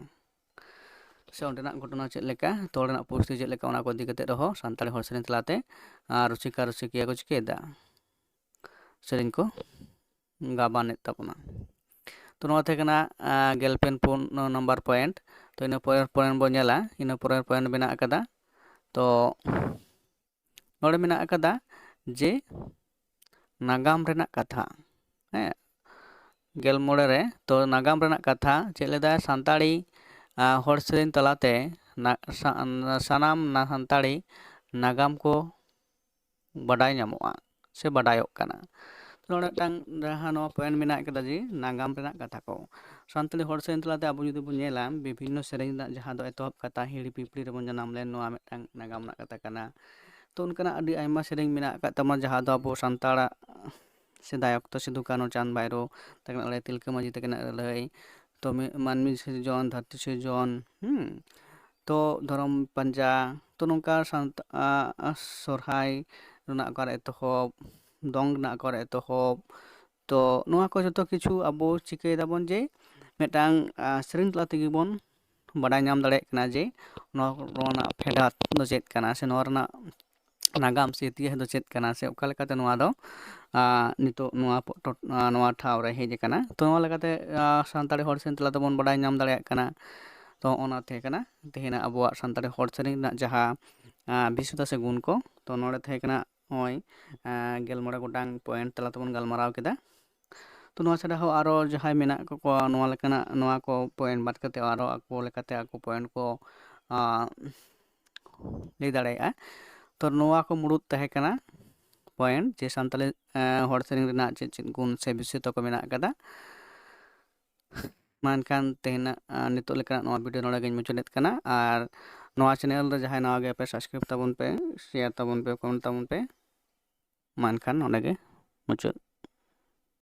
ᱥᱮ ᱚᱸᱰᱮᱱᱟᱜ ᱜᱷᱚᱴᱚᱱᱟ ᱪᱮᱫ ᱞᱮᱠᱟ ᱛᱚ ᱚᱸᱰᱮᱱᱟᱜ ᱯᱚᱨᱤᱥᱛᱷᱤᱛᱤ ᱪᱮᱫ ᱞᱮᱠᱟ ᱚᱱᱟ ᱠᱚ ᱤᱫᱤ ᱠᱟᱛᱮᱫ ᱨᱮᱦᱚᱸ ᱥᱟᱱᱛᱟᱲᱤ ᱦᱚᱲ ᱥᱮᱨᱮᱧ ᱛᱟᱞᱟᱛᱮ ᱨᱩᱥᱤᱠᱟ ᱨᱩᱥᱤᱠᱤᱭᱟᱹ ko ᱪᱤᱠᱟᱹᱭᱮᱫᱟ ᱥᱮᱨᱮᱧ ko ᱜᱟᱵᱟᱱᱮᱫ ᱛᱟᱵᱚᱱᱟ ᱛᱚ ᱱᱚᱣᱟ ᱛᱟᱦᱮᱸ ᱠᱟᱱᱟ 15 ᱱᱟᱢᱵᱟᱨ ᱯᱚᱭᱮᱱᱴ ᱛᱚ ᱤᱱᱟᱹ ᱯᱚᱨᱮᱨ ᱯᱚᱭᱮᱱᱴ ᱵᱚᱱ ᱧᱮᱞᱟ ᱤᱱᱟᱹ ᱯᱚᱨᱮᱨ ᱯᱚᱭᱮᱱᱴ ᱢᱮᱱᱟᱜ ᱟᱠᱟᱫᱟ ᱛᱚ ᱱᱚᱰᱮ ᱢᱮᱱᱟᱜ ᱟᱠᱟᱫᱟ ᱡᱮ ᱱᱟᱜᱟᱢ ᱨᱮᱱᱟᱜ ᱠᱟᱛᱷᱟ ᱦᱮᱸ ᱜᱮᱞᱢᱚᱬᱮ ᱨᱮ ᱛᱚ ᱱᱟᱜᱟᱢ ᱨᱮᱱᱟᱜ ᱠᱟᱛᱷᱟ ᱪᱮᱫ ᱞᱮᱫᱟᱭ ᱥᱟᱱᱛᱟᱲᱤ ᱦᱚᱲ ᱥᱮᱨᱮᱧ ᱛᱟᱞᱟᱛᱮ ᱥᱟᱱᱟᱢ ᱥᱟᱱᱛᱟᱲᱤ ᱱᱟᱜᱟᱢ ko ᱵᱟᱰᱟᱭ ᱧᱟᱢᱚᱜᱼᱟ ᱥᱮ ᱵᱟᱰᱟᱭᱚᱜ ᱠᱟᱱᱟ ᱱᱚᱰᱮ ᱢᱤᱫᱴᱟᱝ ᱡᱟᱦᱟᱸ ᱱᱚᱣᱟ ᱯᱚᱭᱮᱱᱴ ᱢᱮᱱᱟᱜ ᱠᱟᱫᱟ ᱡᱮ ᱱᱟᱜᱟᱢ ᱨᱮᱱᱟᱜ ᱠᱟᱛᱷᱟ ᱠᱚ ᱥᱟᱱᱛᱟᱲᱤ ᱦᱚᱲ ᱥᱮᱨᱮᱧ ᱛᱟᱞᱟᱛᱮ ᱟᱵᱚ ᱡᱩᱫᱤ ᱵᱚᱱ ᱧᱮᱞᱟ ᱵᱤᱵᱷᱤᱱᱱᱚ ᱥᱮᱨᱮᱧ ᱨᱮᱱᱟᱜ ᱡᱟᱦᱟᱸ ᱫᱚ ᱮᱛᱚᱦᱚᱵ ᱠᱟᱛᱷᱟ ᱦᱤᱲᱤ ᱯᱤᱯᱤᱲᱤ ᱨᱮᱵᱚᱱ ᱡᱟᱱᱟᱢ ᱞᱮᱱ ᱱᱚᱣᱟ ᱢᱤᱫᱴᱟᱝ ᱱᱟᱜᱟᱢ ᱨᱮᱱᱟᱜ ᱠᱟᱛᱷᱟ ᱠᱟᱱᱟ ᱛᱚ ᱚᱱᱠᱟᱱᱟᱜ ᱟᱹᱰᱤ ᱟᱭᱢᱟ ᱥᱮᱨᱮᱧ ᱢᱮᱱᱟᱜ ᱟᱠᱟᱫ ᱛᱟᱵᱚᱱᱟ ᱡᱟᱦᱟᱸ ᱫᱚ ᱟᱵᱚ ᱥᱟᱱᱛᱟᱲᱟᱜ ᱥᱮᱫᱟᱭ ᱚᱠᱛᱚ ᱥᱤᱫᱩ ᱠᱟᱹᱱᱩ ᱪᱟᱸᱫᱽ ᱵᱷᱟᱭᱨᱳ ᱛᱟᱹᱠᱤᱱᱟᱜ ᱞᱟᱹᱲᱦᱟᱹᱭ ᱛᱤᱞᱠᱟᱹ ᱢᱟᱹᱡᱷᱤ ᱛᱟᱹᱠᱤᱱᱟᱜ ᱞᱟᱹᱲᱦᱟᱹᱭ ᱛᱚ ᱢᱟᱹᱱᱢᱤ ᱥᱤᱨᱡᱚᱱ ᱫᱷᱟᱹᱨᱛᱤ ᱥᱤᱨᱡᱚᱱ ᱛᱚ ᱫᱷᱚᱨᱚᱢ ᱯᱟᱸᱡᱟ ᱛᱚ ᱱᱚᱝᱠᱟ ᱥᱚᱨᱦᱟᱭ ᱨᱮᱱᱟᱜ ᱚᱠᱟᱨᱮ ᱮᱛᱚᱦᱚᱵ ᱫᱚᱝ ᱨᱮᱱᱟᱜ ᱚᱠᱟᱨᱮ ᱮᱛᱚᱦᱚᱵ ᱛᱚ ᱱᱚᱣᱟ ko ᱡᱚᱛᱚ ᱠᱤᱪᱷᱩ ᱟᱵᱚ ᱪᱤᱠᱟᱹᱭ ᱫᱟᱵᱚᱱ ᱡᱮ ᱢᱤᱫᱴᱟᱝ ᱥᱮᱨᱮᱧ ᱛᱟᱞᱟ ᱛᱮᱜᱮ ᱵᱚᱱ ᱵᱟᱰᱟᱭ ᱧᱟᱢ ᱫᱟᱲᱮᱭᱟᱜ ᱠᱟᱱᱟ ᱡᱮ ᱱᱚᱣᱟ ᱨᱮᱱᱟᱜ ᱯᱷᱮᱰᱟᱛ ᱫᱚ ᱪᱮᱫ ᱠᱟᱱᱟ ᱥᱮ ᱱᱚᱣᱟ ᱨᱮᱱᱟᱜ ᱱᱟᱜᱟᱢ ᱥᱮ ᱤᱛᱤᱦᱟᱥ ᱫᱚ ᱪᱮᱫ ᱠᱟᱱᱟ ᱥᱮ ᱚᱠᱟ ᱞᱮᱠᱟᱛᱮ ᱱᱚᱣᱟ ᱫᱚ ᱱᱤᱛᱚᱜ ᱱᱚᱣᱟ ᱴᱷᱟᱶ ᱨᱮ ᱦᱮᱡ ᱟᱠᱟᱱᱟ ᱛᱚ ᱱᱚᱣᱟ ᱞᱮᱠᱟᱛᱮ ᱥᱟᱱᱛᱟᱲᱤ ᱦᱚᱲ ᱥᱮᱨᱮᱧ ᱛᱟᱞᱟ ᱛᱮᱵᱚᱱ ᱵᱟᱰᱟᱭ ᱧᱟᱢ ᱫᱟᱲᱮᱭᱟᱜ ᱠᱟᱱᱟ ᱛᱚ ᱚᱱᱟ ᱛᱟᱦᱮᱸ ᱠᱟᱱᱟ ᱛᱮᱦᱮᱧᱟᱜ ᱟᱵᱚᱣᱟᱜ ᱥᱟᱱᱛᱟᱲᱤ ᱦᱚᱲ ᱥᱮᱨᱮᱧ ᱨᱮᱱᱟᱜ ᱡᱟᱦᱟᱸ ᱵᱤᱥᱮᱥᱛᱟ ᱥᱮ ᱜᱩᱱ ko ᱛᱚ ᱱᱚᱰᱮ ᱛᱟᱦᱮᱸ ᱠᱟᱱᱟ ᱱᱚᱜᱼᱚᱭ 11 ᱜᱚᱴᱟᱝ ᱯᱚᱭᱮᱱᱴ ᱛᱟᱞᱟ ᱛᱮᱵᱚᱱ ᱜᱟᱞᱢᱟᱨᱟᱣ ᱠᱮᱫᱟ ᱛᱚ ᱱᱚᱣᱟ ᱪᱷᱟᱰᱟ ᱦᱚᱸ ᱟᱨᱚ ᱡᱟᱦᱟᱸᱭ ᱢᱮᱱᱟᱜ ᱠᱚᱣᱟ ᱱᱚᱣᱟ ᱞᱮᱠᱟᱱᱟᱜ ᱱᱚᱣᱟ ko ᱯᱚᱭᱮᱱᱴ ᱵᱟᱫ ᱠᱟᱛᱮ ᱟᱨᱚ ᱟᱠᱚ ᱞᱮᱠᱟᱛᱮ ᱟᱠᱚ ᱯᱚᱭᱮᱱᱴ ko ᱞᱟᱹᱭ ᱫᱟᱲᱮᱭᱟᱜᱼᱟ ᱛᱚ ᱱᱚᱣᱟ ko ᱢᱩᱲᱩᱫ ᱛᱟᱦᱮᱸ ᱠᱟᱱᱟ ᱯᱚᱭᱮᱱᱴ ᱡᱮ ᱥᱟᱱᱛᱟᱲᱤ ᱦᱚᱲ ᱥᱮᱨᱮᱧ ᱨᱮᱱᱟᱜ ᱪᱮᱫ ᱪᱮᱫ ᱜᱩᱱ ᱥᱮ ᱵᱤᱥᱮᱥᱛᱚ ko ᱢᱮᱱᱟᱜ ᱟᱠᱟᱫᱟ ᱢᱟ ᱮᱱᱠᱷᱟᱱ ᱛᱮᱦᱮᱧᱟᱜ ᱱᱤᱛᱚᱜ ᱞᱮᱠᱟᱱᱟᱜ ᱱᱚᱣᱟ ᱵᱷᱤᱰᱤᱭᱳ ᱱᱚᱰᱮ ᱜᱤᱧ ᱢᱩᱪᱟᱹᱫᱮᱫ ᱠᱟᱱᱟ ᱟᱨ ᱱᱚᱣᱟ ᱪᱮᱱᱮᱞ ᱨᱮ ᱡᱟᱦᱟᱸᱭ ᱱᱟᱣᱟ ᱜᱮᱭᱟᱯᱮ ᱥᱟᱵᱥᱠᱨᱟᱭᱤᱵ ᱛᱟᱵᱚᱱ ᱯᱮ ᱥᱮᱭᱟᱨ ᱛᱟᱵᱚᱱ ᱯᱮ ᱠᱚᱢᱮᱱᱴ ᱛᱟᱵᱚᱱ ᱯᱮ ᱢᱟ ᱮᱱᱠᱷᱟᱱ ᱱᱚᱰᱮ ᱜᱮ ᱢᱩᱪᱟᱹᱫ